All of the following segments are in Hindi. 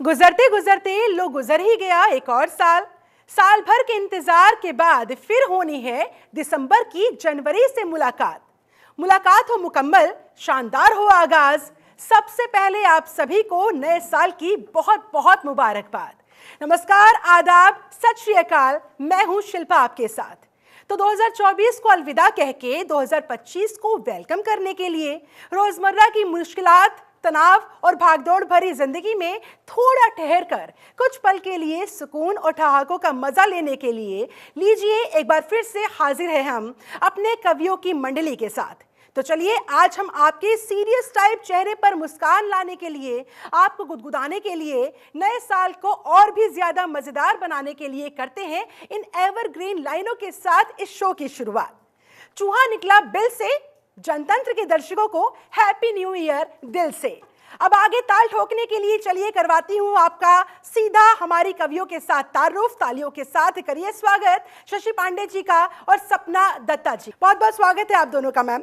गुजरते गुजरते लो गुजर ही गया एक और साल। साल भर के इंतजार के बाद फिर होनी है दिसंबर की जनवरी से मुलाकात। मुलाकात हो मुकम्मल, शानदार हो आगाज। सबसे पहले आप सभी को नए साल की बहुत बहुत मुबारकबाद। नमस्कार, आदाब, सत श्री अकाल। मैं हूं शिल्पा आपके साथ। तो 2024 को अलविदा कह के 2025 को वेलकम करने के लिए रोजमर्रा की मुश्किलात, तनाव और भागदौड़ भरी जिंदगी में थोड़ा ठहर कर कुछ पल के लिए सुकून और ठहाकों का मजा लेने के लिए लीजिए एक बार फिर से हाजिर है हम अपने कवियों की मंडली के साथ। तो चलिए आज हम आपके सीरियस टाइप चेहरे पर मुस्कान लाने के लिए, आपको गुदगुदाने के लिए, नए साल को और भी ज्यादा मजेदार बनाने के लिए करते हैं इन एवरग्रीन लाइनों के साथ इस शो की शुरुआत। चूहा निकला बिल से, जनतंत्र के दर्शकों को हैप्पी न्यू ईयर दिल से। अब आगे ताल ठोकने के लिए चलिए करवाती हूँ आपका सीधा हमारी कवियों के साथ तारुफ। तालियों के साथ करिए स्वागत शशि पांडे जी का और सपना दत्ता जी। बहुत बहुत स्वागत है आप दोनों का मैम।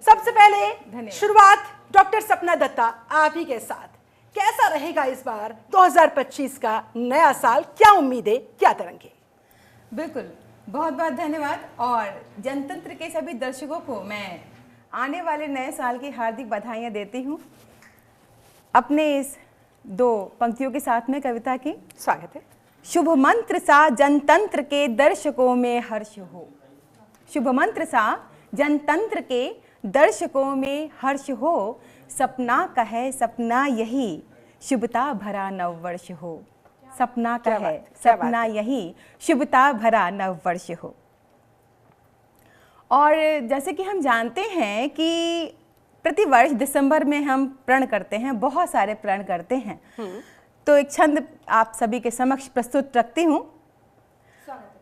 सबसे पहले शुरुआत डॉक्टर सपना दत्ता आप ही के साथ। कैसा रहेगा इस बार 2025 का नया साल? क्या उम्मीदें, क्या तरंगे? बिल्कुल, बहुत बहुत धन्यवाद। और जनतंत्र के सभी दर्शकों को मैं आने वाले नए साल की हार्दिक बधाइयाँ देती हूँ। अपने इस दो पंक्तियों के साथ में कविता की स्वागत है। शुभ मंत्र सा जनतंत्र के दर्शकों में हर्ष हो। शुभ मंत्र सा जनतंत्र के दर्शकों में हर्ष हो। सपना का है सपना यही, शुभता भरा नववर्ष हो। सपना का है सपना यही, शुभता भरा नववर्ष हो। और जैसे कि हम जानते हैं कि प्रतिवर्ष दिसंबर में हम प्रण करते हैं, बहुत सारे प्रण करते हैं। तो एक छंद आप सभी के समक्ष प्रस्तुत रखती हूँ।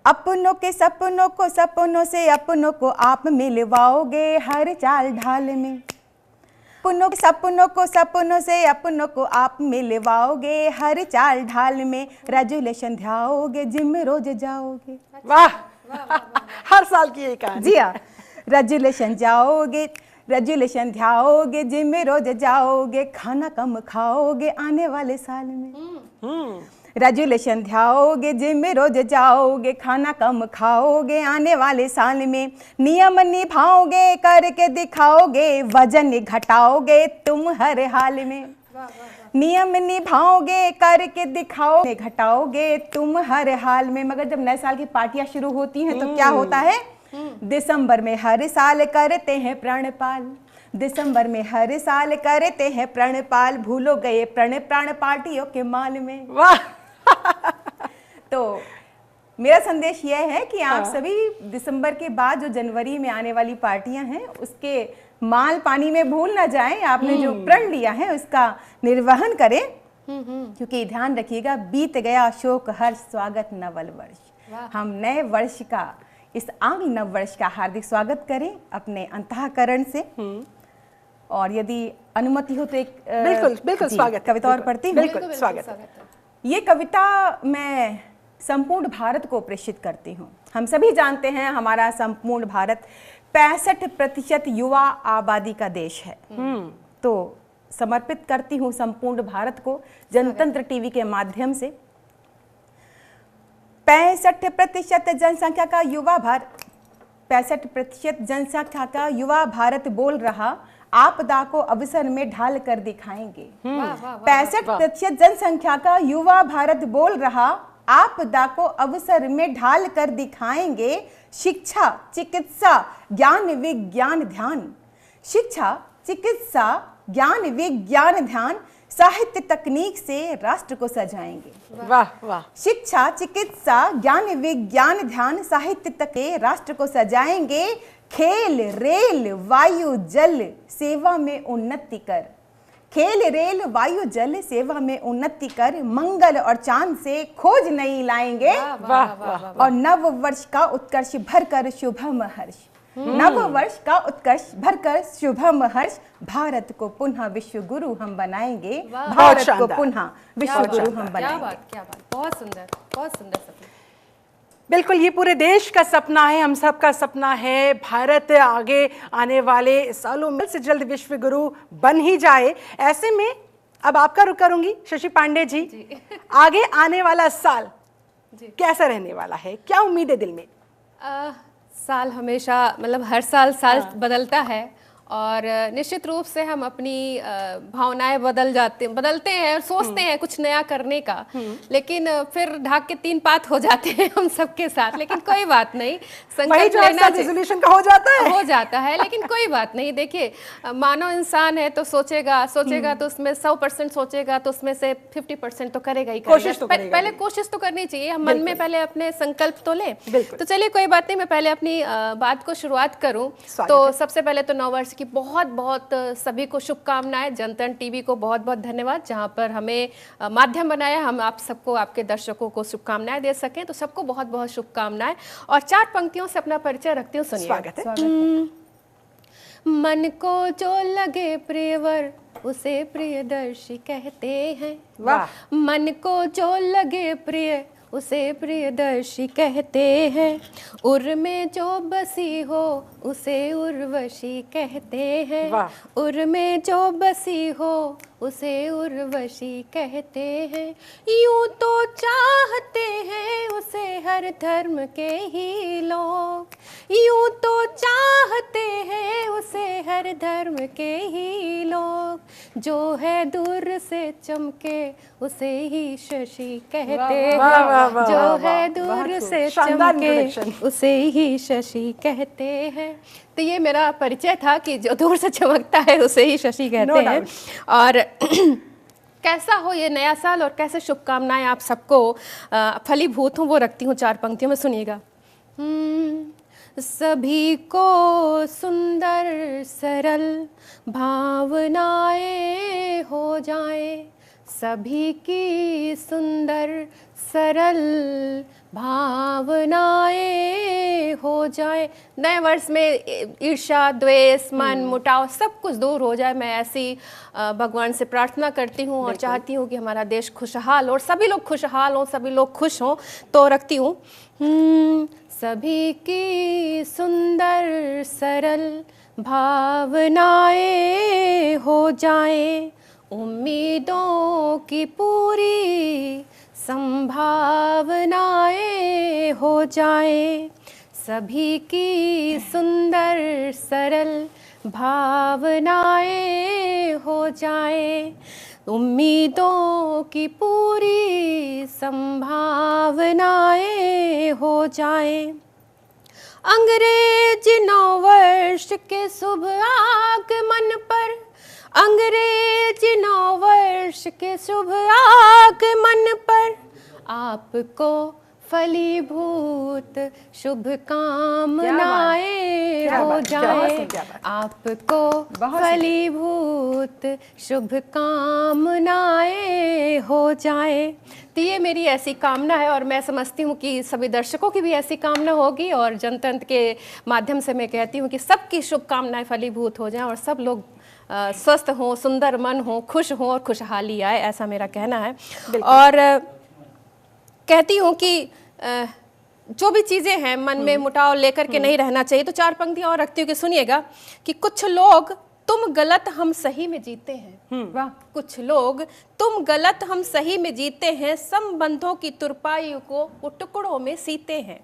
अपनों के सपनों को सपनों से अपनों को आप मिलवाओगे हर चाल ढाल में। अपनों के सपनों को सपनों से अपनों को आप मिलवाओगे हर चाल ढाल में। रेजुलेशन ध्याओगे जिम रोज जाओगे। वाह, हर साल की एक कहानी। जी हाँ, रेजुलेशन जाओगे, रेजुलेशन ध्याओगे, जिम में रोज जाओगे, खाना कम खाओगे आने वाले साल में। रेजुलेशन ध्याओगे, जिम में रोज जाओगे, खाना कम खाओगे आने वाले साल में। नियम निभाओगे, करके दिखाओगे, वजन घटाओगे तुम हर हाल में। नियम निभाओगे, करके दिखाओगे, घटाओगे तुम हर हाल में। मगर जब नए साल की पार्टियां शुरू होती हैं तो क्या होता है? दिसंबर में हर साल करते हैं प्रणपाल। दिसंबर में हर साल करते हैं प्रणपाल। भूलो गए प्रण प्राण पार्टियों के माल में। वाह। तो मेरा संदेश यह है कि आप सभी दिसंबर के बाद जो जनवरी में आने वाली पार्टियां हैं उसके माल पानी में भूल ना जाएं। आपने जो प्रण लिया है उसका निर्वहन करें, क्योंकि ध्यान रखिएगा बीत गया शोक हर्ष, स्वागत नवल वर्ष। हम नए वर्ष का, इस आंग्ल नव वर्ष का हार्दिक स्वागत करें अपने अंतःकरण से। और यदि अनुमति हो तो एक बिल्कुल स्वागत कविता और पढ़ती हूँ। बिल्कुल स्वागत। ये कविता मैं संपूर्ण भारत को प्रेषित करती हूँ। हम सभी जानते हैं हमारा संपूर्ण भारत 65% युवा आबादी का देश है। तो समर्पित करती हूँ संपूर्ण भारत को जनतंत्र टीवी के माध्यम से। 65% जनसंख्या का युवा भारत, 65% जनसंख्या का युवा भारत बोल रहा, आपदा को अवसर में ढाल कर दिखाएंगे। 65% जनसंख्या का युवा भारत बोल रहा, आपदा को अवसर में ढाल कर दिखाएंगे। शिक्षा चिकित्सा ज्ञान विज्ञान ध्यान, शिक्षा चिकित्सा ज्ञान विज्ञान ध्यान, साहित्य तकनीक से राष्ट्र को सजाएंगे। वाह वाह। शिक्षा चिकित्सा ज्ञान विज्ञान ध्यान, साहित्य तक राष्ट्र को सजाएंगे। खेल रेल वायु जल सेवा में उन्नति कर, खेल रेल वायु जल सेवा में उन्नति कर, मंगल और चांद से खोज नई लाएंगे। वाह वाह। और नव वर्ष का उत्कर्ष भरकर शुभम हर्ष, नव वर्ष का उत्कर्ष भरकर शुभम हर्ष, भारत को पुनः विश्व गुरु हम बनाएंगे। भारत को पुनः विश्व गुरु हम बनाएंगे। क्या बात, बहुत सुंदर, बहुत सुंदर सपना। बिल्कुल, ये पूरे देश का सपना है, हम सबका सपना है। भारत आगे आने वाले सालों में से जल्द विश्व गुरु बन ही जाए। ऐसे में अब आपका रुख करूंगी शशि पांडे जी। आगे आने वाला साल कैसा रहने वाला है, क्या उम्मीद है दिल में? साल हमेशा मतलब हर साल बदलता है और निश्चित रूप से हम अपनी भावनाएं बदलते हैं और सोचते हैं कुछ नया करने का, लेकिन फिर ढाक के 3 पात हो जाते हैं हम सबके साथ। लेकिन कोई बात नहीं, संकल्प लेना रेजोल्यूशन का हो जाता है लेकिन कोई बात नहीं। देखिए, मानव इंसान है तो सोचेगा तो उसमें 100% सोचेगा तो उसमें से 50% तो करेगा ही करेगा। पहले कोशिश तो करनी चाहिए, हम मन में पहले अपने संकल्प तो लें। तो चलिए कोई बात नहीं, मैं पहले अपनी बात को शुरुआत करूं तो सबसे पहले तो नववर्ष की बहुत बहुत सभी को शुभकामनाएं। जनतन टीवी को बहुत बहुत धन्यवाद, जहां पर हमें माध्यम बनाया, हम आप सबको, आपके दर्शकों को शुभकामनाएं दे सकें। तो सबको बहुत बहुत शुभकामनाएं और 4 पंक्तियों से अपना परिचय रखती हूँ, सुनिए। स्वागत है। मन को जो लगे प्रियवर उसे प्रियदर्शी कहते हैं। वाह। मन को जो लगे प्रिय उसे प्रियदर्शी कहते हैं। उर में जो बसी हो उसे उर्वशी कहते हैं। उर में जो बसी हो उसे उर्वशी कहते हैं। यूं तो चाहते हैं उसे हर धर्म के ही लोग, यूं तो चाहते हैं उसे हर धर्म के ही लोग। जो है दूर से चमके उसे ही शशि कहते हैं। जो है दूर से चमके उसे ही शशि कहते हैं। तो ये मेरा परिचय था कि जो दूर से चमकता है उसे ही शशि कहते हैं। और कैसा हो ये नया साल और कैसे शुभकामनाएं आप सबको फलीभूत हों वो रखती हूँ 4 पंक्तियों में, सुनिएगा। सभी को सुंदर सरल भावनाएं हो जाएं, सभी की सुंदर सरल भावनाएं हो जाए। नए वर्ष में ईर्ष्या, द्वेष, मन मुटाव सब कुछ दूर हो जाए, मैं ऐसी भगवान से प्रार्थना करती हूँ और चाहती हूँ कि हमारा देश खुशहाल हो और सभी लोग खुशहाल हों, सभी लोग खुश हों। तो रखती हूँ सभी की सुंदर सरल भावनाएं हो जाएं, उम्मीदों की पूरी संभावनाएं हो जाएं। सभी की सुंदर सरल भावनाएं हो जाएं, उम्मीदों की पूरी संभावनाएं हो जाएं। अंग्रेजी नववर्ष के शुभ आगमन पर, अंग्रेजी नववर्ष के शुभ आगमन पर आपको फलीभूत शुभकामनाएं हो जाए, आपको फलीभूत शुभकामनाएं हो जाए। तो ये मेरी ऐसी कामना है और मैं समझती हूँ कि सभी दर्शकों की भी ऐसी कामना होगी और जनतंत्र के माध्यम से मैं कहती हूँ कि सबकी शुभकामनाएं फलीभूत हो जाएं और सब लोग स्वस्थ हों, सुंदर मन हो, खुश हों और खुशहाली आए, ऐसा मेरा कहना है। और कहती हूँ कि जो भी चीज़ें हैं मन में मुटाव लेकर के नहीं रहना चाहिए। तो 4 पंक्तियाँ और रखती हूँ कि सुनिएगा कि कुछ लोग तुम गलत हम सही में जीते हैं। वाह। कुछ लोग तुम गलत हम सही में जीते हैं, संबंधों की तुरपाई को वो टुकड़ों में सीते हैं।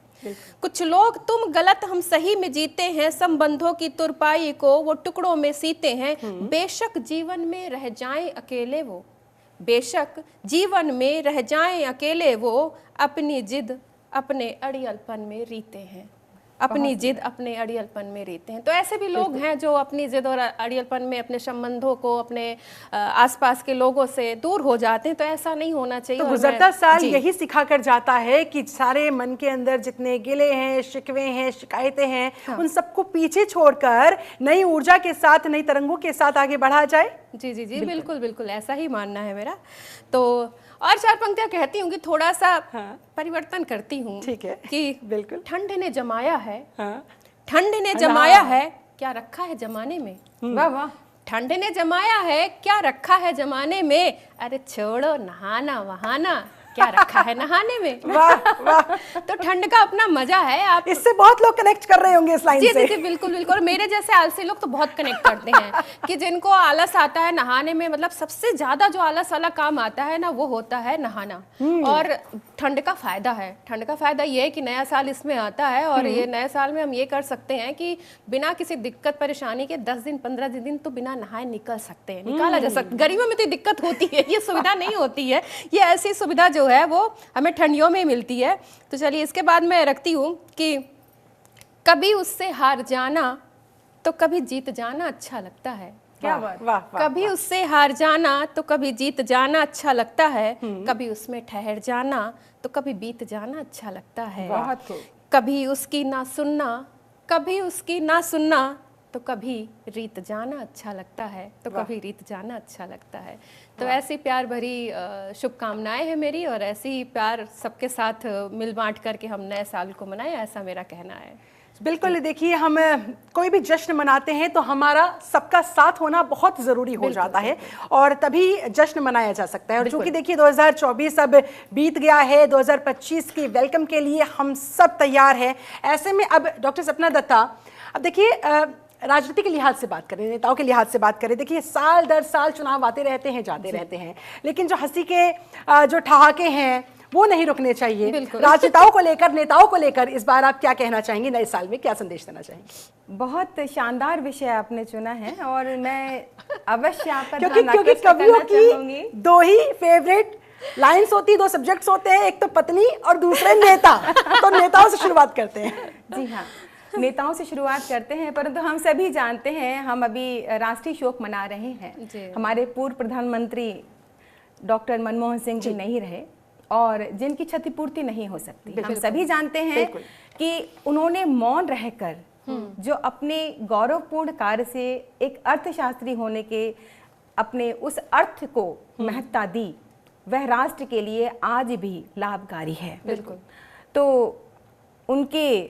कुछ लोग तुम गलत हम सही में जीते हैं, संबंधों की तुरपाई को वो टुकड़ों में सीते हैं। बेशक जीवन में रह जाएं अकेले वो, बेशक जीवन में रह जाएं अकेले वो, अपनी जिद अपने अड़ियलपन में रीते हैं, अपनी जिद अपने अड़ियलपन में रीते हैं। तो ऐसे भी लोग हैं जो अपनी जिद और अड़ियलपन में अपने संबंधों को, अपने आसपास के लोगों से दूर हो जाते हैं। तो ऐसा नहीं होना चाहिए। तो गुजरता साल यही सिखा कर जाता है कि सारे मन के अंदर जितने गिले हैं, शिकवे हैं, शिकायतें हैं, उन सबको पीछे छोड़कर नई ऊर्जा के साथ, नई तरंगों के साथ आगे बढ़ा जाए। जी जी जी, बिल्कुल बिल्कुल ऐसा ही मानना है मेरा। तो और 4 पंक्तियां कहती हूँ कि थोड़ा सा परिवर्तन करती हूँ। ठीक है, कि बिल्कुल। ठंड ने जमाया है, ठंड ने जमाया है, क्या रखा है जमाने में। वाह वाह। ठंड ने जमाया है, क्या रखा है जमाने में। अरे छोड़ो नहाना वहाना, क्या रखा है नहाने में। वाह वाह, तो ठंड का अपना मजा है। आप इससे बहुत लोग कनेक्ट कर रहे होंगे इस लाइन जी से। जी बिल्कुल बिल्कुल। और मेरे जैसे आलसी लोग तो बहुत कनेक्ट करते हैं कि जिनको आलस आता है नहाने में, मतलब सबसे ज्यादा जो आलस वाला काम आता है ना वो होता है नहाना। और ठंड का फायदा है, ठंड का फायदा ये है कि नया साल इसमें आता है और ये नए साल में हम ये कर सकते हैं कि बिना किसी दिक्कत परेशानी के 10 दिन 15 दिन तो बिना नहाए निकल सकते हैं, निकाला जा सकता है। गर्मियों में तो दिक्कत होती है, ये सुविधा नहीं होती है। ये ऐसी सुविधा जो है वो हमें ठंडियों में मिलती है। तो चलिए इसके बाद मैं रखती हूँ कि कभी उससे हार जाना तो कभी जीत जाना अच्छा लगता है। क्या बात, वाह वाह, कभी उससे हार जाना तो कभी जीत जाना अच्छा लगता है, कभी उसमें ठहर जाना तो कभी बीत जाना अच्छा लगता है, बहुत खूब। कभी उसकी ना सुनना, कभी उसकी ना सुनना तो कभी रीत जाना अच्छा लगता है, तो कभी रीत जाना अच्छा लगता है। तो ऐसी प्यार भरी शुभकामनाएं हैं मेरी, और ऐसे ही प्यार सबके साथ मिल बांट करके हम नए साल को मनाएं, ऐसा मेरा कहना है। बिल्कुल। देखिए, हम कोई भी जश्न मनाते हैं तो हमारा सबका साथ होना बहुत ज़रूरी हो जाता है और तभी जश्न मनाया जा सकता है। और चूंकि देखिए 2024 अब बीत गया है, 2025 की वेलकम के लिए हम सब तैयार हैं। ऐसे में अब डॉक्टर सपना दत्ता, अब देखिए राजनीति के लिहाज से बात करें, नेताओं के लिहाज से बात करें, देखिए साल दर साल चुनाव आते रहते हैं जाते रहते हैं, लेकिन जो हंसी के जो ठहाके हैं वो नहीं रुकने चाहिए। राजनेताओं को लेकर, नेताओं को लेकर इस बार आप क्या कहना चाहेंगे? नए साल में क्या संदेश देना चाहेंगे? बहुत शानदार विषय आपने चुना है और मैं अवश्य आपका क्योंकि ध्यान आकर्षित कवियों करना चाहूंगी। की दो ही फेवरेट लाइन्स होती है, दो सब्जेक्ट्स होते हैं, एक तो पत्नी और दूसरे नेता। तो नेताओं से शुरुआत करते हैं। जी हाँ, नेताओं से शुरुआत करते हैं, परंतु हम सभी जानते हैं हम अभी राष्ट्रीय शोक मना रहे हैं। हमारे पूर्व प्रधानमंत्री डॉक्टर मनमोहन सिंह जी नहीं रहे और जिनकी क्षतिपूर्ति नहीं हो सकती। हम सभी जानते हैं कि उन्होंने मौन रहकर जो अपने गौरवपूर्ण कार्य से एक अर्थशास्त्री होने के अपने उस अर्थ को महत्ता दी, वह राष्ट्र के लिए आज भी लाभकारी है। बिल्कुल। तो उनके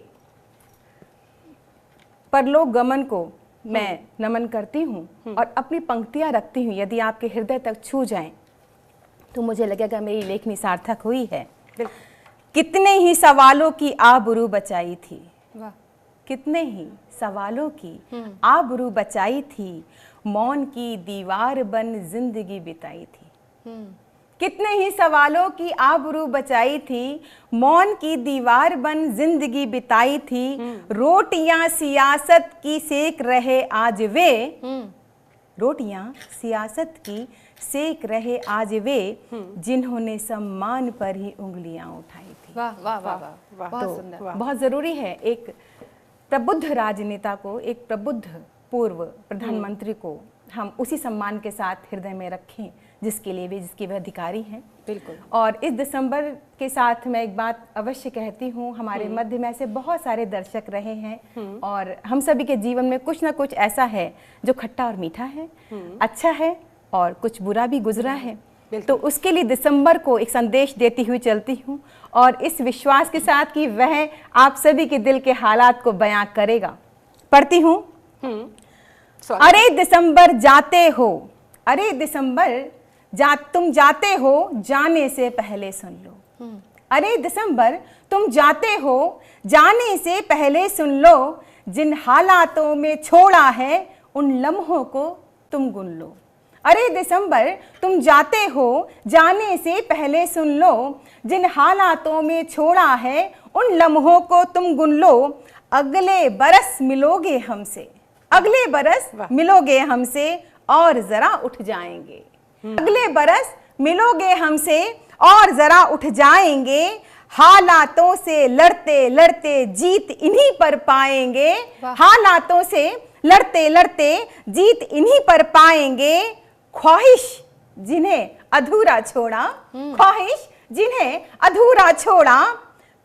परलोक गमन को मैं नमन करती हूँ और अपनी पंक्तियाँ रखती हूँ। यदि आपके हृदय तक छू जाएं तो मुझे लगेगा मेरी लेखनी सार्थक हुई है। कितने ही सवालों की आबरू बचाई थी, कितने ही सवालों की आबरू बचाई थी, मौन की दीवार बन जिंदगी बिताई थी। कितने ही सवालों की आबरू बचाई थी, मौन की दीवार बन जिंदगी बिताई थी, रोटियां सियासत की सेक रहे आज वे, रोटियां सियासत की सेक रहे आज वे, जिन्होंने सम्मान पर ही उंगलियां उठाई थी। वाह वाह वाह वाह, बहुत सुंदर। बहुत जरूरी है एक प्रबुद्ध राजनेता को, एक प्रबुद्ध पूर्व प्रधानमंत्री को हम उसी सम्मान के साथ हृदय में रखें जिसके लिए भी, जिसके वे अधिकारी हैं। बिल्कुल। और इस दिसंबर के साथ मैं एक बात अवश्य कहती हूँ, हमारे मध्य में ऐसे बहुत सारे दर्शक रहे हैं और हम सभी के जीवन में कुछ ना कुछ ऐसा है जो खट्टा और मीठा है, अच्छा है और कुछ बुरा भी गुजरा है। तो उसके लिए दिसंबर को एक संदेश देती हुई चलती हूँ और इस विश्वास के साथ कि वह आप सभी के दिल के हालात को बयां करेगा। पढ़ती हूँ। अरे दिसंबर जाते हो, अरे दिसंबर तुम जाते हो, जाने से पहले सुन लो। अरे दिसंबर तुम जाते हो, जाने से पहले सुन लो, जिन हालातों में छोड़ा है उन लम्हों को तुम गुन लो। अरे दिसंबर तुम जाते हो, जाने से पहले सुन लो, जिन हालातों में छोड़ा है उन लम्हों को तुम गुन लो। अगले बरस मिलोगे हमसे, अगले बरस मिलोगे हमसे और जरा उठ जाएंगे। अगले बरस मिलोगे हमसे और जरा उठ जाएंगे, हालातों से लड़ते लड़ते जीत इन्हीं पर पाएंगे। हालातों से लड़ते लड़ते जीत इन्हीं पर पाएंगे। ख्वाहिश जिन्हें अधूरा छोड़ा, ख्वाहिश जिन्हें अधूरा छोड़ा,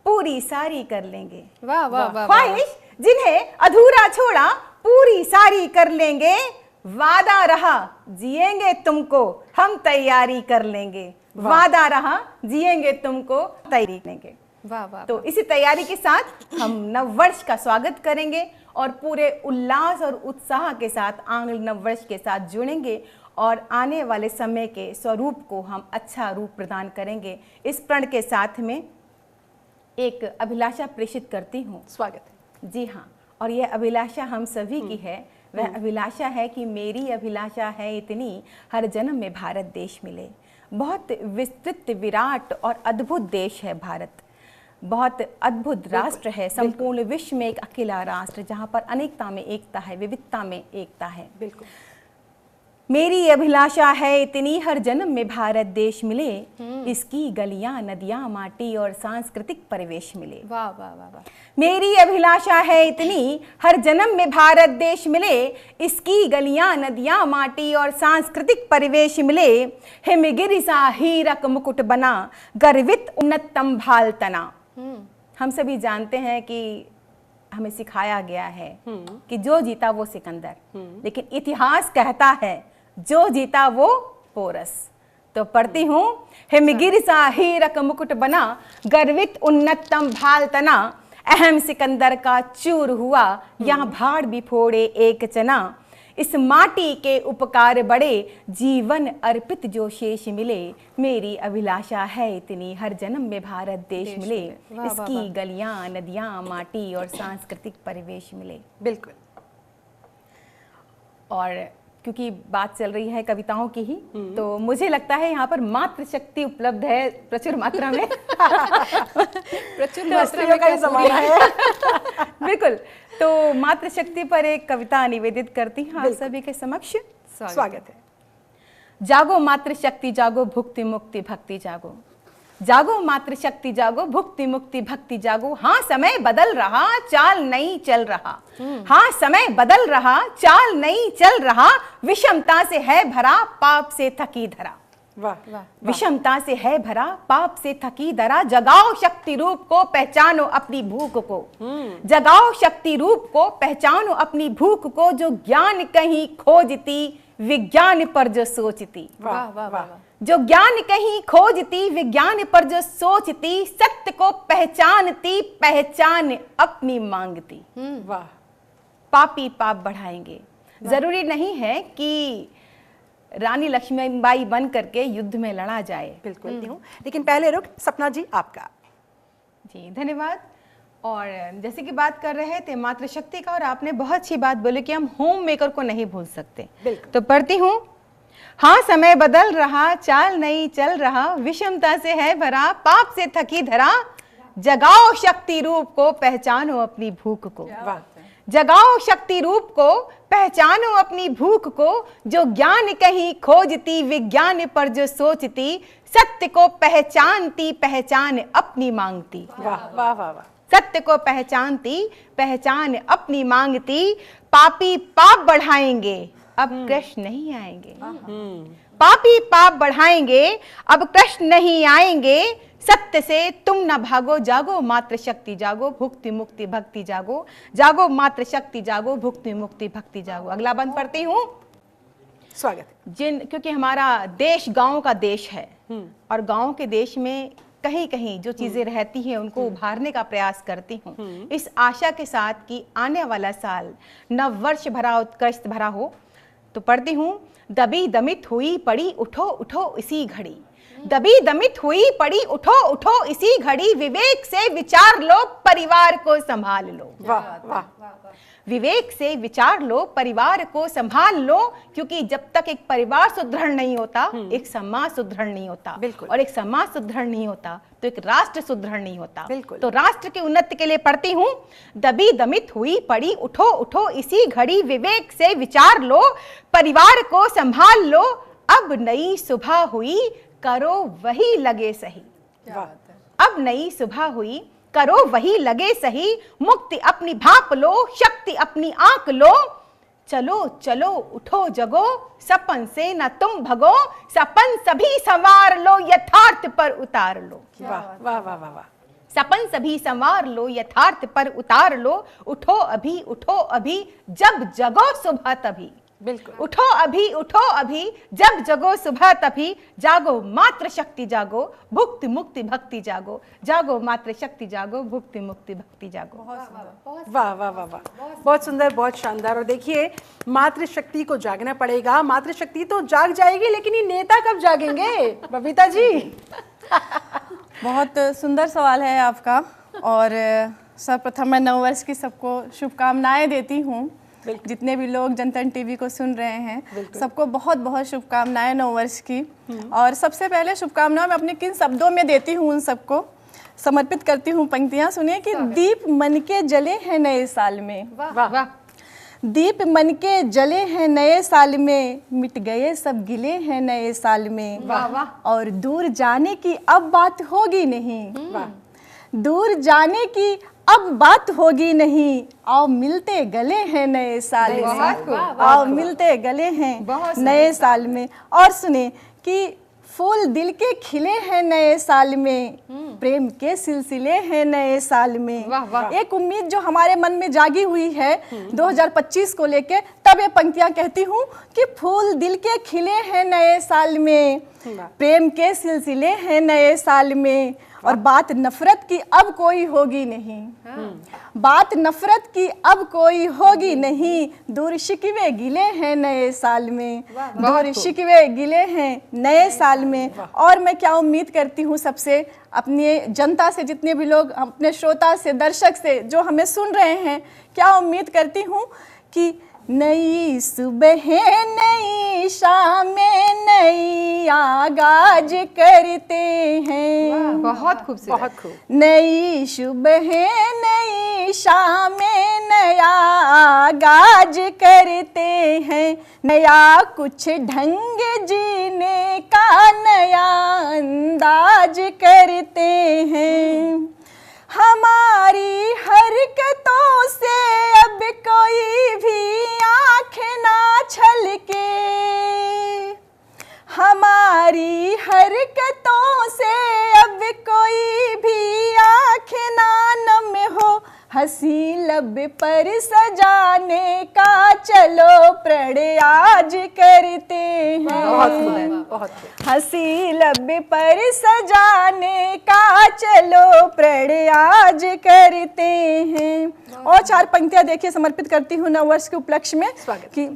पूरी सारी कर लेंगे। वाह वाह वाह। ख्वाहिश जिन्हें अधूरा छोड़ा, पूरी सारी कर लेंगे। वादा रहा जिएंगे तुमको हम तैयारी कर लेंगे। वादा रहा जिएंगे तुमको तैयारी करेंगे। वाह वाह। तो इसी तैयारी के साथ हम नव वर्ष का स्वागत करेंगे और पूरे उल्लास और उत्साह के साथ आंग्ल नव वर्ष के साथ जुड़ेंगे और आने वाले समय के स्वरूप को हम अच्छा रूप प्रदान करेंगे। इस प्रण के साथ में एक अभिलाषा प्रेषित करती हूँ। स्वागत है। जी हाँ, और यह अभिलाषा हम सभी की है। वह अभिलाषा है कि मेरी अभिलाषा है इतनी, हर जन्म में भारत देश मिले। बहुत विस्तृत, विराट और अद्भुत देश है भारत। बहुत अद्भुत राष्ट्र है, संपूर्ण विश्व में एक अकेला राष्ट्र जहाँ पर अनेकता में एकता है, विविधता में एकता है। बिल्कुल। मेरी अभिलाषा है इतनी, हर जन्म में भारत देश मिले। इसकी गलियां, नदियां, माटी और सांस्कृतिक परिवेश मिले। वाह वाह वाह वाह। मेरी अभिलाषा है इतनी, हर जन्म में भारत देश मिले। इसकी गलियां, नदियां, माटी और सांस्कृतिक परिवेश मिले। हिमगिरि सा हीरक मुकुट बना, गर्वित उन्नतम भाल तना। हम सभी जानते हैं कि हमें सिखाया गया है कि जो जीता वो सिकंदर, लेकिन इतिहास कहता है जो जीता वो पोरस। तो पढ़ती हूँ, हिमगिरि सा हीरक मुकुट बना, गर्वित उन्नतम भाल तना। अहम सिकंदर का चूर हुआ, यहाँ भाड़ भी फोड़े एक चना। इस माटी के उपकार बड़े, जीवन अर्पित जो शेष मिले। मेरी अभिलाषा है इतनी, हर जन्म में भारत देश मिले। इसकी गलियां, नदियां, माटी और सांस्कृतिक परिवेश मिले। बिल्कुल। और क्योंकि बात चल रही है कविताओं की ही, तो मुझे लगता है यहाँ पर मातृशक्ति उपलब्ध है प्रचुर मात्रा में। प्रचुर मात्रा में का ही जमाना है। बिल्कुल। तो मातृशक्ति पर एक कविता निवेदित करती हूँ आप सभी के समक्ष। स्वागत है। जागो मातृशक्ति जागो, भुक्ति मुक्ति भक्ति जागो। जागो मातृशक्ति जागो, भुक्ति मुक्ति भक्ति जागो। हाँ समय बदल रहा, चाल नहीं चल रहा। हाँ समय बदल रहा, चाल नहीं चल रहा। विषमता से है भरा, पाप से थकी धरा। वाह। विषमता से है भरा, पाप से थकी धरा। जगाओ शक्ति रूप को, पहचानो अपनी भूख को। जगाओ शक्ति रूप को, पहचानो अपनी भूख को। जो ज्ञान कहीं खोजती, विज्ञान पर जो सोचती। वाह वाह वाह। जो ज्ञान कहीं खोजती, विज्ञान पर जो सोचती। सत्य को पहचानती, पहचान अपनी मांगती। वाह। पापी पाप बढ़ाएंगे। जरूरी नहीं है कि रानी लक्ष्मीबाई बन करके युद्ध में लड़ा जाए। बिल्कुल हूँ, लेकिन पहले रुक सपना जी आपका। जी धन्यवाद। और जैसे कि बात कर रहे थे मातृशक्ति का, और आपने बहुत अच्छी बात बोली कि हम होम मेकर को नहीं भूल सकते। तो पढ़ती हूँ, हाँ समय बदल रहा, चाल नहीं चल रहा। विषमता से है भरा, पाप से थकी धरा। जगाओ शक्ति रूप को, पहचानो अपनी भूख को। जगाओ शक्ति रूप को, पहचानो अपनी भूख को। जो ज्ञान कहीं खोजती, विज्ञान पर जो सोचती। सत्य को पहचानती, पहचान अपनी मांगती। वाह वाह वाह। सत्य को पहचानती, पहचान अपनी मांगती। पापी पाप बढ़ाएंगे, अब कृष्ण नहीं आएंगे। पापी पाप बढ़ाएंगे, अब कृष्ण नहीं आएंगे। सत्य से तुम न भागो, जागो मातृशक्ति जागो, भुक्ति मुक्ति भक्ति जागो। जागो मातृशक्ति जागो, भुक्ति मुक्ति भक्ति जागो। अगला बंद पढ़ती हूँ। स्वागत है। क्योंकि हमारा देश गांव का देश है, और गांव के देश में कहीं कहीं जो चीजें रहती हैं उनको उभारने का प्रयास करती हूँ, इस आशा के साथ कि आने वाला साल नव वर्ष भरा उत्कृष्ट भरा हो। तो पढ़ती हूँ, दबी दमित हुई पड़ी, उठो उठो इसी घड़ी। दबी दमित हुई पड़ी, उठो उठो इसी घड़ी। विवेक से विचार लो, परिवार को संभाल लो। वाह वाह। विवेक से विचार लो, परिवार को संभाल लो। क्योंकि जब तक एक परिवार सुदृढ़ नहीं होता, एक समाज सुदृढ़ नहीं होता। और एक समाज सुदृढ़ नहीं होता तो एक राष्ट्र सुदृढ़ नहीं होता। तो राष्ट्र की उन्नति के लिए पढ़ती हूँ, दबी दमित हुई पड़ी, उठो उठो इसी घड़ी। विवेक से विचार लो, परिवार को संभाल लो। अब नई सुबह हुई, करो वही लगे सही। अब नई सुबह हुई, करो वही लगे सही। मुक्ति अपनी भाप लो, शक्ति अपनी आंख लो। चलो चलो उठो जगो, सपन से न तुम भगो। सपन सभी संवार लो, यथार्थ पर उतार लो। वाह वाह वाह वाह। सपन सभी संवार लो, यथार्थ पर उतार लो। उठो अभी, उठो अभी, जब जगो सुबह तभी। बिल्कुल। उठो अभी जब जगो सुबह तभी, जागो मात्र शक्ति जागो, भुक्ति मुक्ति भक्ति जागो, जागो मात्र शक्ति जागो, भुक्ति मुक्ति भक्ति जागो। वाह वाह वाह वाह, बहुत सुंदर, बहुत शानदार। और देखिए, मातृशक्ति को जागना पड़ेगा। मातृशक्ति तो जाग जाएगी, लेकिन ये नेता कब जागेंगे बबीता जी? बहुत सुंदर सवाल है आपका। और सर्वप्रथम मैं नववर्ष की सबको शुभकामनाएं देती हूँ। जितने भी लोग जनतन टीवी को सुन रहे हैं, सबको बहुत बहुत शुभकामनाएं नववर्ष की। और सबसे पहले शुभकामनाएं मैं अपने किन शब्दों में देती हूँ, उन सबको समर्पित करती हूँ। पंक्तियाँ सुनिए कि दीप मन के जले हैं नए साल में, वाह, दीप मन के जले हैं नए साल में, मिट गए सब गिले हैं नए साल में। और दूर जाने की अब बात होगी नहीं, दूर जाने की अब बात होगी नहीं, आओ मिलते गले हैं नए साल में, आओ मिलते गले हैं नए साल में। और सुने कि फूल दिल के खिले हैं नए साल में, प्रेम के सिलसिले हैं नए साल में। एक उम्मीद जो हमारे मन में जागी हुई है 2025 को लेके, तब ये पंक्तियां कहती हूँ कि फूल दिल के खिले हैं नए साल में, प्रेम के सिलसिले हैं नए साल में। और बात नफरत की अब कोई होगी नहीं, बात नफरत की अब कोई होगी नहीं, दूर शिकवे गिले हैं नए साल में, दूर शिकवे गिले हैं नए साल में। और मैं क्या उम्मीद करती हूँ सबसे, अपनी जनता से, जितने भी लोग अपने श्रोता से, दर्शक से जो हमें सुन रहे हैं, क्या उम्मीद करती हूँ कि नई सुबह नई शामें नई आगाज करते हैं। बहुत खूब, बहुत खूब। नई सुबह नई शामें नया आगाज करते हैं, नया कुछ ढंग जीने का नया अंदाज करते हैं। हमारी हरकतों से अब कोई भी आँख ना छलके, हमारी हरकतों से अब कोई भी आँख ना नम हो, हंसी लब पर सजाने का चलो प्रण आज करते हैं, हंसी लब पर सजाने का चलो प्रण आज करते हैं। और 4 पंक्तियां देखिए समर्पित करती हूँ नववर्ष के उपलक्ष्य में कि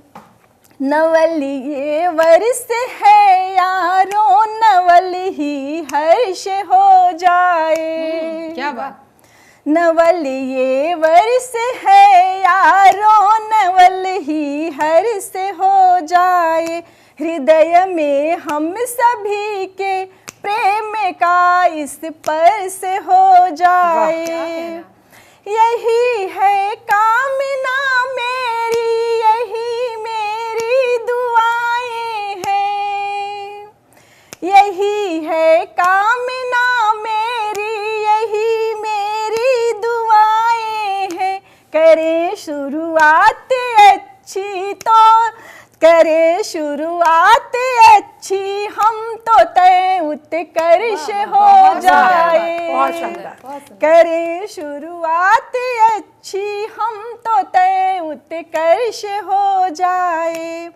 नवल ये वर्ष है यारों, नवल ही हर्ष हो जाए। क्या बात। नवल ये वर्ष है यारों, नवल ही हर्ष हो जाए, हृदय में हम सभी के प्रेम का इस स्पर्श हो जाए। यही है कामना मेरी, यही मेरी दुआएं हैं, यही है कामना मेरी, यही मेरी दुआएं हैं। करें शुरुआत अच्छी तो, करें शुरुआत अच्छी, हम तो तय उत्कर्ष हो जाए। करें शुरुआत अच्छी, हम तो तय उत्कर्ष हो जाए।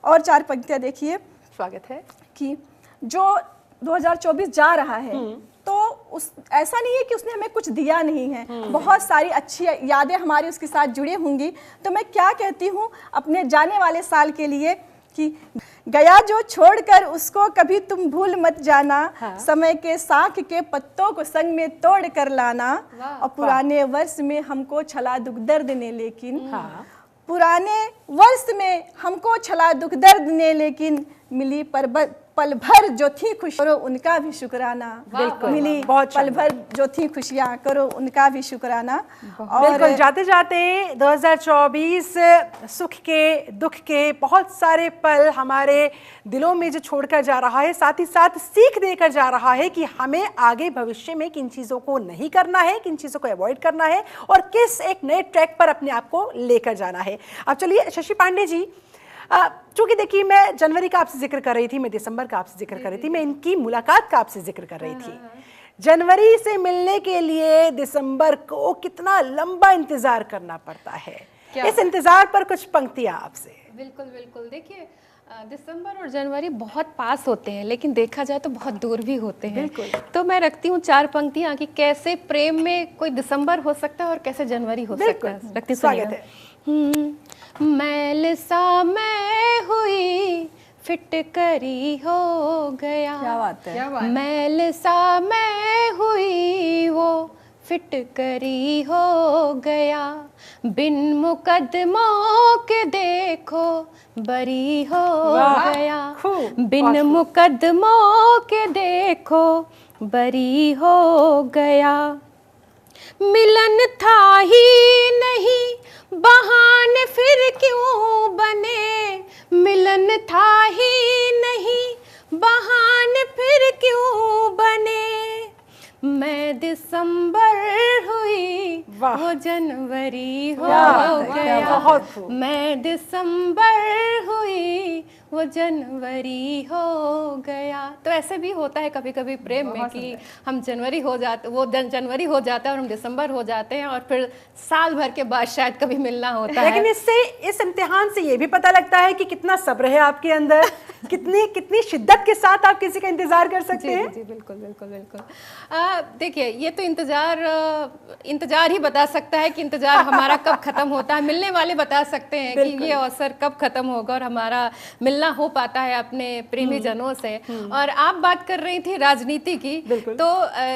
और 4 पंक्तियां देखिए, स्वागत है कि जो 2024 जा रहा है, तो उस ऐसा नहीं है कि उसने हमें कुछ दिया नहीं है, बहुत सारी अच्छी यादें हमारी उसके साथ जुड़ी होंगी। तो मैं क्या कहती हूँ अपने जाने वाले साल के लिए कि गया जो छोड़कर उसको कभी तुम भूल मत जाना, समय के साख के पत्तों को संग में तोड़ कर लाना। और पुराने वर्ष में हमको छला दुख दर्द ने, लेकिन पुराने वर्ष में हमको छला दुख दर्द ने, लेकिन मिली पल भर जो थी खुश, करो उनका भी शुक्राना। मिली पल भर जो थी खुशियाँ, करो उनका भी शुक्राना। और बिल्कुल, जाते जाते 2024 सुख के, दुख के बहुत सारे पल हमारे दिलों में जो छोड़कर जा रहा है, साथ ही साथ सीख देकर जा रहा है कि हमें आगे भविष्य में किन चीज़ों को नहीं करना है, किन चीज़ों को अवॉइड करना है और किस एक नए ट्रैक पर अपने आप को लेकर जाना है। अब चलिए शशि पांडे जी, चूँकि देखिए मैं जनवरी का आपसे जिक्र कर रही थी, मैं दिसंबर का आपसे जिक्र कर रही थी, मैं इनकी मुलाकात का आपसे जिक्र कर रही थी। जनवरी से मिलने के लिए दिसंबर को कितना लंबा इंतजार करना पड़ता है, इस इंतजार पर कुछ पंक्तियां आपसे। बिल्कुल बिल्कुल। देखिए दिसंबर और जनवरी बहुत पास होते हैं, लेकिन देखा जाए तो बहुत दूर भी होते हैं। तो मैं रखती हूँ 4 पंक्तियाँ कि कैसे प्रेम में कोई दिसंबर हो सकता है और कैसे जनवरी हो सकता है। रखती स्वागत है। मैल सा मैं हुई फिटकरी हो गया। क्या बात है। मैल सा मैं हुई वो फिटकरी हो गया, बिन मुकदमों के देखो बरी हो गया, बिन मुकदमों के देखो बरी हो गया। मिलन था ही नहीं बहाने फिर क्यों बने, मिलन था ही नहीं बहाने फिर क्यों बने। मैं दिसंबर हुई वो जनवरी हो गया, मैं दिसंबर हुई वो जनवरी हो गया। तो ऐसे भी होता है कभी कभी प्रेम में कि हम जनवरी हो जाते, वो जनवरी हो जाता है और हम दिसंबर हो जाते हैं और फिर साल भर के बाद शायद कभी मिलना होता है। लेकिन इससे, इस इम्तिहान से ये भी पता लगता है कि कितना सब्र है आपके अंदर, कितनी शिद्दत के साथ आप किसी का इंतजार कर सकते हैं। जी बिल्कुल बिल्कुल बिल्कुल। देखिए ये तो इंतजार ही बता सकता है कि इंतजार हमारा कब खत्म होता है। मिलने वाले बता सकते हैं कि ये अवसर कब खत्म होगा और हमारा मिलना हो पाता है अपने प्रेमी जनों से। और आप बात कर रही थी राजनीति की, तो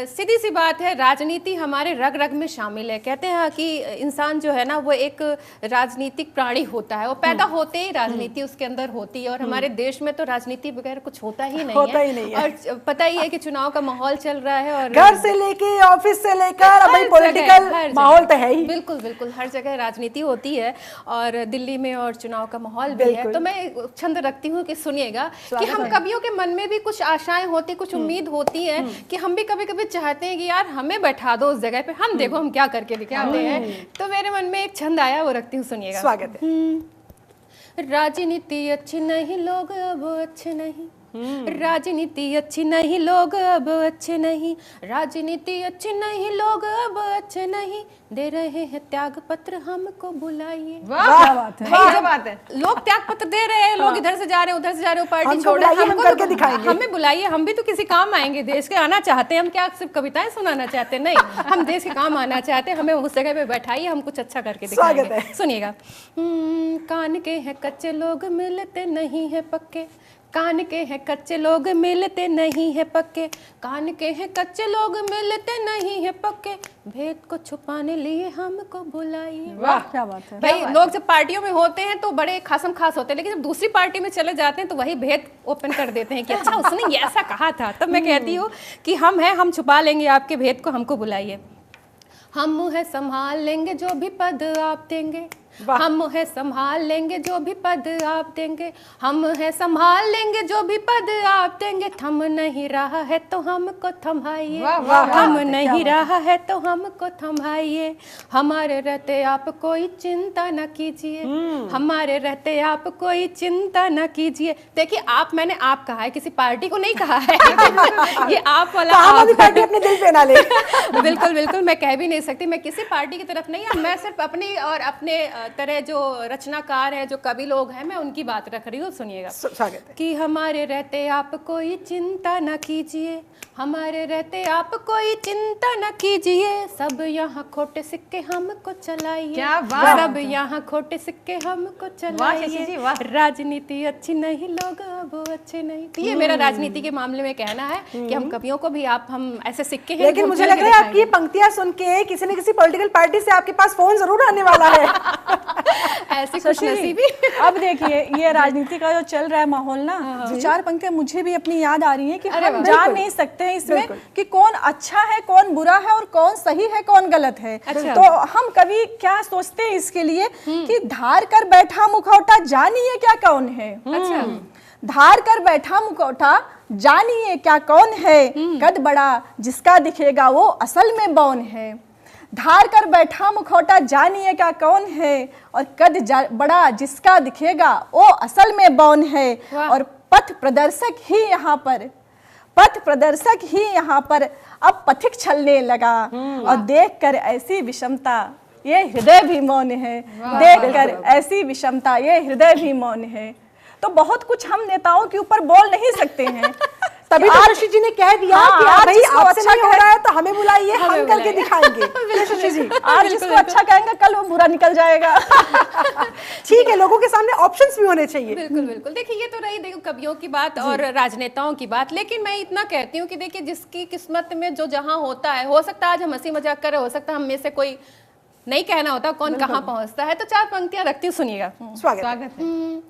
सीधी सी बात है, राजनीति हमारे रग रग में शामिल है। कहते हैं कि इंसान जो है ना वो एक राजनीतिक प्राणी होता है, वो पैदा होते ही राजनीति उसके अंदर होती है। और हमारे देश में तो राजनीति बगैर कुछ होता ही नहीं है। और पता ही है कि चुनाव का माहौल चल रहा है और घर से लेके ऑफिस से लेकर भाई पॉलिटिकल माहौल तो है ही। बिल्कुल बिल्कुल, हर जगह राजनीति होती है और दिल्ली में और चुनाव का माहौल भी है। तो मैं छंद रखती हूँ कि सुनिएगा कि हम कवियों के मन में भी कुछ आशाएं होती, कुछ उम्मीद होती है कि हम भी कभी कभी चाहते हैं कि यार हमें बैठा दो उस जगह पे, हम देखो हम क्या करके दिखाते हैं। तो मेरे मन में एक छंद आया, वो रखती हूँ, सुनिएगा। स्वागत है। राजनीति अच्छी नहीं, लोग अब अच्छे नहीं, राजनीति अच्छी नहीं, लोग अब अच्छे नहीं, राजनीति अच्छी नहीं, लोग अब अच्छे नहीं, दे रहे हैं त्याग पत्र हमको बुलाइए। क्या बात है, क्या बात है। लोग त्याग पत्र दे रहे हैं, लोग इधर से जा रहे हैं उधर से जा रहे हो, पार्टी छोड़ रहे हैं, हम करके दिखाएंगे। हमें बुलाइए, हम भी तो किसी काम आएंगे, देश के आना चाहते हैं। हम क्या सिर्फ कविताएं सुनाना चाहते हैं? नहीं, हम देश के काम आना चाहते हैं। हमें उस जगह पे बैठाइए, हम कुछ अच्छा करके दिखाएंगे। सुनिएगा। कान के हैं कच्चे लोग मिलते नहीं है पक्के, कान के हैं कच्चे लोग मिलते नहीं है पक्के, कान के हैं कच्चे लोग मिलते नहीं है पक्के, भेद को छुपाने लिए हमको बुलाइए। वाह, क्या बात है। भाई लोग जब पार्टियों में होते हैं तो बड़े खासम खास होते हैं, लेकिन जब दूसरी पार्टी में चले जाते हैं तो वही भेद ओपन कर देते हैं कि अच्छा उसने ये ऐसा कहा था। तब मैं कहती हूँ कि हम हैं, हम छुपा लेंगे आपके भेद को, हमको बुलाइए। हम मुँह संभाल लेंगे जो भी पद आप देंगे, हम है संभाल लेंगे जो भी पद आप देंगे, हम है संभाल लेंगे जो भी पद आप देंगे, थम नहीं रहा है तो हमको थमाइए, हम नहीं रहा है तो हमको थमाइए, हमारे रहते आप कोई चिंता न कीजिए, हमारे रहते आप कोई चिंता न कीजिए। देखिए आप, मैंने आप कहा है, किसी पार्टी को नहीं कहा है। ये आप वाला आप पार्टी अपने दिल पे ना ले। बिल्कुल बिल्कुल, मैं कह भी नहीं सकती, मैं किसी पार्टी की तरफ नहीं है, मैं सिर्फ अपनी और अपने तरह जो रचनाकार है, जो कवि लोग हैं, मैं उनकी बात रख रही हूँ। सुनिएगा। स्वागत है। कि हमारे रहते आप कोई चिंता न कीजिए, हमारे रहते आप कोई चिंता न कीजिए, सब यहाँ खोटे सिक्के हमको चलाइए, क्या बात। सब यहाँ खोटे सिक्के हमको चलाइए, राजनीति अच्छी नहीं, लोग अब अच्छे नहीं। तो ये मेरा राजनीति के मामले में कहना है कि हम कवियों को भी हम ऐसे सिक्के हैं। लेकिन मुझे लग रहा है आपकी ये पंक्तियां सुन के किसी न किसी पॉलिटिकल पार्टी से आपके पास फोन जरूर आने वाला है। ऐसी खुशनसीबी। अब देखिए ये राजनीति का जो चल रहा है माहौल ना, जो 4 पंक्तियां मुझे भी अपनी याद आ रही हैं कि हम जान नहीं सकते हैं इसमें कि कौन अच्छा है, कौन बुरा है और कौन सही है, कौन गलत है। तो हम कभी क्या सोचते हैं इसके लिए कि धार कर बैठा मुखौटा जानिए क्या कौन है। अच्छा, धार कर बैठा मुखौटा जानिए क्या कौन है, कद बड़ा जिसका दिखेगा वो असल में बौन है। धार कर बैठा मुखौटा जानिए क्या कौन है, और कद बड़ा जिसका दिखेगा वो असल में बौन है। और पथ प्रदर्शक ही यहाँ पर, पथ प्रदर्शक ही यहाँ पर अब पथिक छलने लगा, और देखकर ऐसी विषमता ये हृदय भी मौन है, देखकर ऐसी विषमता ये हृदय भी मौन है। तो बहुत कुछ हम नेताओं के ऊपर बोल नहीं सकते हैं। तभी तो शशि जी ने कह दिया कि आज भाई जिसको आपसे अच्छा नहीं हो रहा है तो हमें बुलाइए, हम करके दिखाएंगे। शशि जी आज जिसको अच्छा कहेंगे कल वो बुरा निकल जाएगा। ठीक है, लोगों के सामने ऑप्शंस भी होने चाहिए। बिल्कुल बिल्कुल। देखिए ये तो रही देखो कवियों की बात और राजनेताओं की बात, लेकिन मैं इतना कहती हूँ कि देखिए जिसकी किस्मत में जो जहाँ होता है, हो सकता है आज हम हंसी मजाक कर रहे, हो सकता है हम में से कोई नहीं कहना होता कौन कहाँ पहुँचता है। तो 4 पंक्तियां रखती हूँ, सुनिएगा। स्वागत है।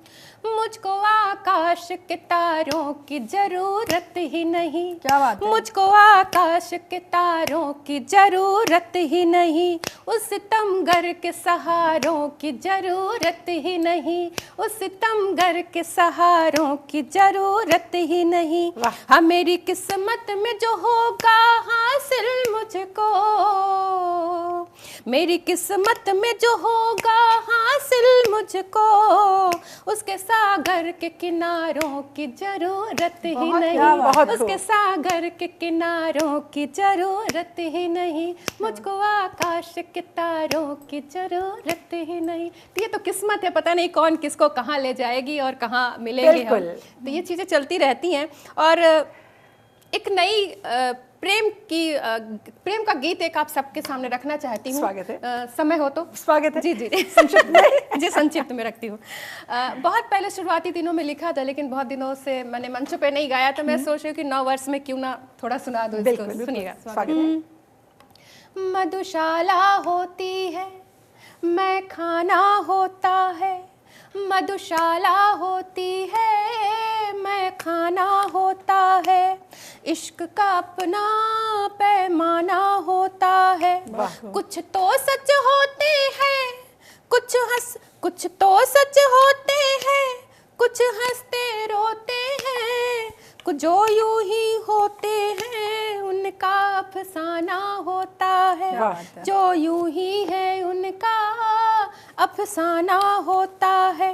मुझको आकाश के तारों की जरूरत ही नहीं, क्या बात है? मुझको आकाश के तारों की जरूरत ही नहीं, उस सितमगर के सहारों की जरूरत ही नहीं, उस सितमगर के सहारों की जरूरत ही नहीं। हाँ मेरी किस्मत में जो होगा हासिल मुझको, मेरी किस्मत में जो होगा हासिल मुझको, उसके सागर के किनारों की जरूरत ही नहीं, उसके सागर के किनारों की जरूरत ही नहीं, मुझको आकाश के तारों की जरूरत ही नहीं। तो ये तो किस्मत है, पता नहीं कौन किसको कहाँ ले जाएगी और कहाँ मिलेंगे हम। तो ये चीज़ें चलती रहती हैं। और एक नई प्रेम का गीत एक आप सबके सामने रखना चाहती हूँ। स्वागत है। समय हो तो स्वागत है। जी जी जी संक्षिप्त में जी संक्षिप्त में रखती हूँ। बहुत पहले शुरुआती दिनों में लिखा था, लेकिन बहुत दिनों से मैंने मंचों पे नहीं गाया, तो मैं सोच रही हूँ कि 9 वर्ष में क्यों ना थोड़ा सुना दूँ इसको। सुनिएगा। स्वागत है। मधुशाला होती है, मैं खाना होता है, मधुशाला होती है, मैं खाना होता है, इश्क का अपना पैमाना होता है। कुछ तो सच होते हैं, कुछ तो सच होते हैं, कुछ हंसते रोते हैं, कुछ जो यूं ही होते हैं उनका अफसाना होता है, जो यूं ही है उनका अफसाना होता है।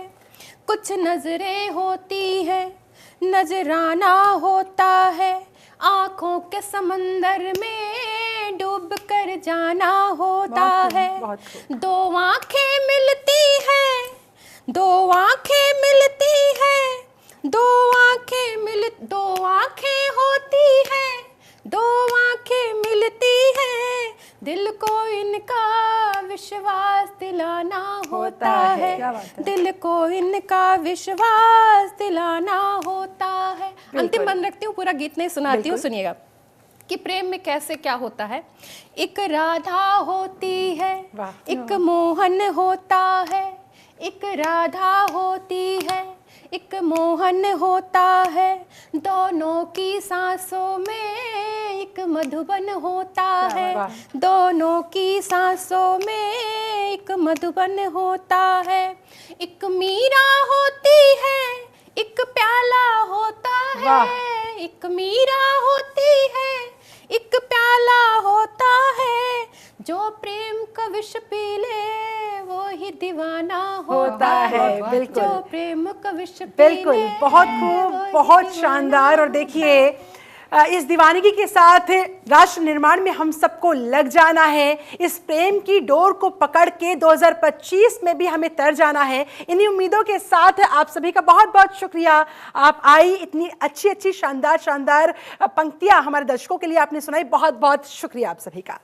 कुछ नजरें होती है, नजराना होता है, आंखों के समंदर में डूब कर जाना होता है। 2 आंखें मिलती है, 2 आंखें मिलती है, 2 आंखें होती है, 2 आंखें मिलती है, दिल को इनका विश्वास दिलाना होता है, दिल को इनका विश्वास दिलाना होता है। अंतिम बंद रखती हूँ, पूरा गीत नहीं सुनाती हूँ, सुनिएगा कि प्रेम में कैसे क्या होता है। एक राधा होती है, एक मोहन होता है, एक राधा होती है, एक मोहन होता है, दोनों की सांसों में एक मधुबन होता है, दोनों की सांसों में एक मधुबन होता है। एक मीरा होती है, एक प्याला होता है, एक मीरा होती है, एक प्याला होता है, जो प्रेम का विष पी ले वो ही दीवाना होता है। बिल्कुल, जो प्रेम का विष पी बिल्कुल, ले बहुत खूब, बहुत शानदार। और देखिए इस दीवानगी के साथ राष्ट्र निर्माण में हम सबको लग जाना है, इस प्रेम की डोर को पकड़ के 2025 में भी हमें तर जाना है। इन्हीं उम्मीदों के साथ आप सभी का बहुत बहुत शुक्रिया, आप आई, इतनी अच्छी अच्छी शानदार शानदार पंक्तियां हमारे दर्शकों के लिए आपने सुनाई, बहुत बहुत शुक्रिया आप सभी का।